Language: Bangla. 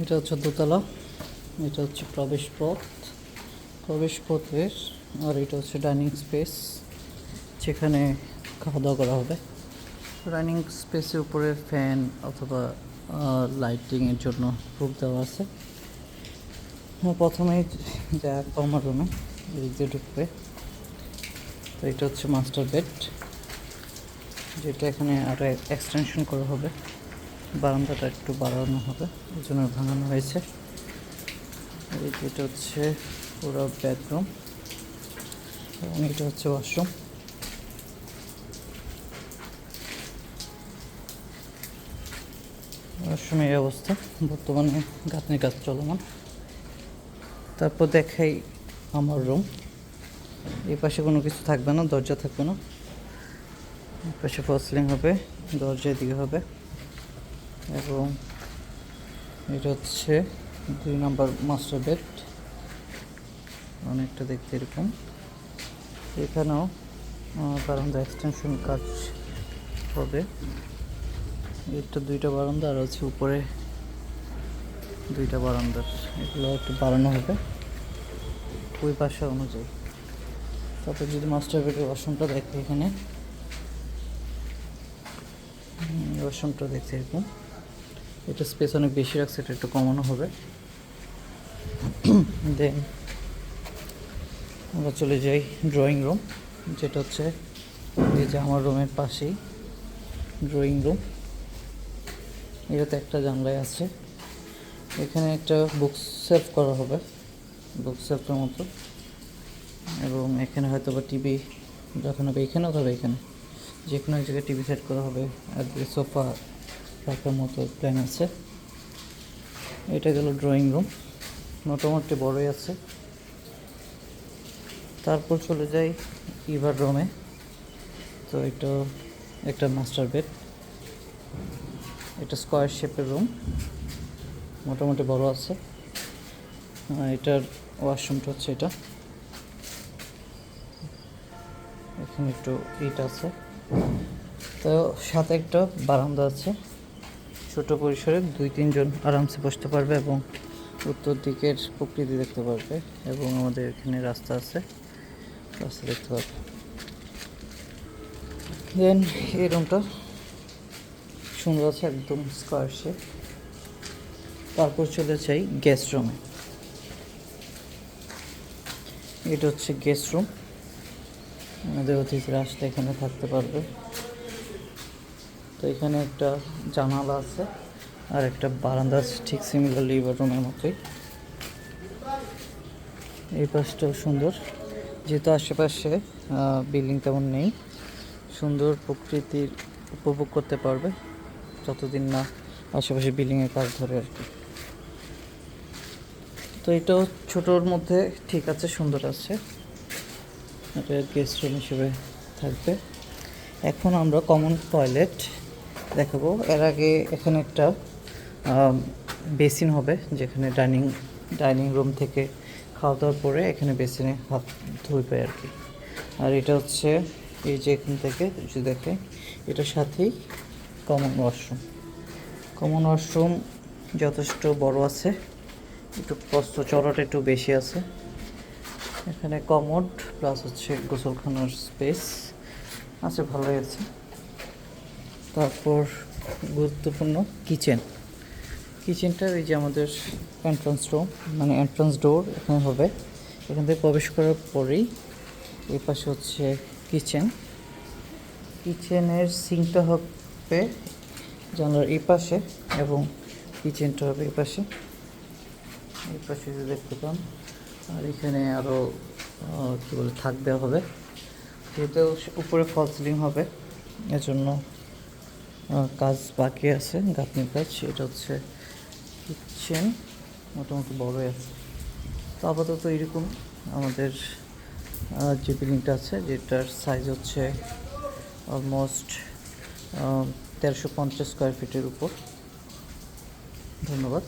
এটা হচ্ছে দোতলা, এটা হচ্ছে প্রবেশ পথের, আর এটা হচ্ছে ডাইনিং স্পেস যেখানে খাওয়া দাওয়া করা হবে। ডাইনিং স্পেসের উপরে ফ্যান অথবা লাইটিংয়ের জন্য হুক দেওয়া আছে। প্রথমেই যা কমন রুমে এই যে ঢুকবে, তো এটা হচ্ছে মাস্টার বেড, যেটা এখানে আরও এক্সটেনশন করা হবে, বারান্দাটা একটু বাড়ানো হবে, এই জন্য ভাঙানো হয়েছে। এটা হচ্ছে পুরো বেডরুম এবং এটা হচ্ছে ওয়াশরুম। ওয়াশরুমের এই অবস্থা, বর্তমানে গাঁথনির কাজ চলমান। তারপর দেখাই আমার রুম। এই পাশে কোনো কিছু থাকবে না, দরজা থাকবে না, এই পাশে ফল সিলিং হবে, দরজা দিকে হবে। এবং এটা হচ্ছে 2 নম্বর মাস্টার বেড, অনেকটা দেখতে এরকম। এখানেও বারান্দা এক্সটেনশন কাজ হবে। এটা 2টা বারান্দা আর হচ্ছে উপরে 2টা বারান্দার, এগুলো একটু বাড়ানো হবে ওই পাশে অনুযায়ী। তারপর যদি মাস্টার বেডের ওয়াশরুমটা দেখে, এখানে ওয়াশরুমটা দেখতে এরকম। এটা স্পেস অনেক বেশি রাখছে, এটা একটু কমানো হবে। দেন আমরা চলে যাই ড্রয়িং রুম, যেটা হচ্ছে এই যে আমার রুমের পাশেই ড্রয়িং রুম। এটাতে একটা জানলায় আছে, এখানে একটা বুক সেলফ করা হবে, বুক সেলফের মতো। এবং এখানে হয়তো বা টিভি যখন হবে এখানে অথবা এখানে যে কোনো এক জায়গায় টিভি সেট করা হবে, আর সোফা রাখার মতো প্ল্যান আছে। এটা গেল ড্রয়িং রুম, মোটামুটি বড়ই আছে। তারপর চলে যাই ইভার রুমে। তো এটা একটা মাস্টার বেড, এটা স্কোয়ার শেপের রুম, মোটামুটি বড় আছে। এটার ওয়াশরুমটা হচ্ছে এটা, এখানে একটু ইট আছে। তো সাথে একটা বারান্দা আছে, ছোট পরিসরে 2-3 জন আরামসে বসতে পারবে এবং উত্তর দিকের প্রকৃতি দেখতে পারবে। এবং আমাদের এখানে রাস্তা আছে, রাস্তা দেখতে পারবে। দেন এই রুমটা সুন্দর আছে, একদম স্কোয়ার শেপ। তারপর চলে যাই গেস্ট রুমে। এটা হচ্ছে গেস্ট রুম, আমাদের অতিথিরা আসলে এখানে থাকতে পারবে। তো এখানে একটা জানালা আছে আর একটা বারান্দা আছে, ঠিক সিমিলার লিভার রুমের মতোই। এই পাশটাও সুন্দর, যেহেতু আশেপাশে বিল্ডিং তেমন নেই, সুন্দর প্রকৃতির উপভোগ করতে পারবে যতদিন না আশেপাশে বিল্ডিংয়ের কাজ ধরে আর কি। তো এটাও ছোটোর মধ্যে ঠিক আছে, সুন্দর আছে, এটা গেস্ট রুম হিসেবে থাকবে। এখন আমরা কমন টয়লেট দেখাবো। এর আগে এখানে একটা বেসিন হবে, যেখানে ডাইনিং রুম থেকে খাওয়া দাওয়ার পরে এখানে বেসিনে হাত ধুইবে আর কি। আর এটা হচ্ছে এই যে এখান থেকে যদি দেখে, এটার সাথেই কমন ওয়াশরুম যথেষ্ট বড় আছে, একটু প্রস্থ চড়াটা একটু বেশি আছে। এখানে কমোড প্লাস হচ্ছে গোসলখানার স্পেস আছে, ভালোই আছে। তারপর গুরুত্বপূর্ণ কিচেনটা এই যে আমাদের এন্ট্রান্স ডোর এখানে হবে। এখান থেকে প্রবেশ করার পরেই এই পাশে হচ্ছে কিচেনের সিঙ্কটা হবে জানলার এই পাশে এবং কিচেনটা হবে এই পাশে যদি দেখতে পান। আর এখানে আরও কী বলে থাকবে হবে, যেহেতু উপরে ফল সিলিং হবে, এজন্য কাজ বাকি আছে, গাঁথনির কাজ। এটা হচ্ছে কিচেন, মোটামুটি বড়ই আছে। তো আপাতত এরকম আমাদের যে বিল্ডিংটা আছে, যেটার সাইজ হচ্ছে অলমোস্ট 1350 স্কোয়ার ফিটের উপর। ধন্যবাদ।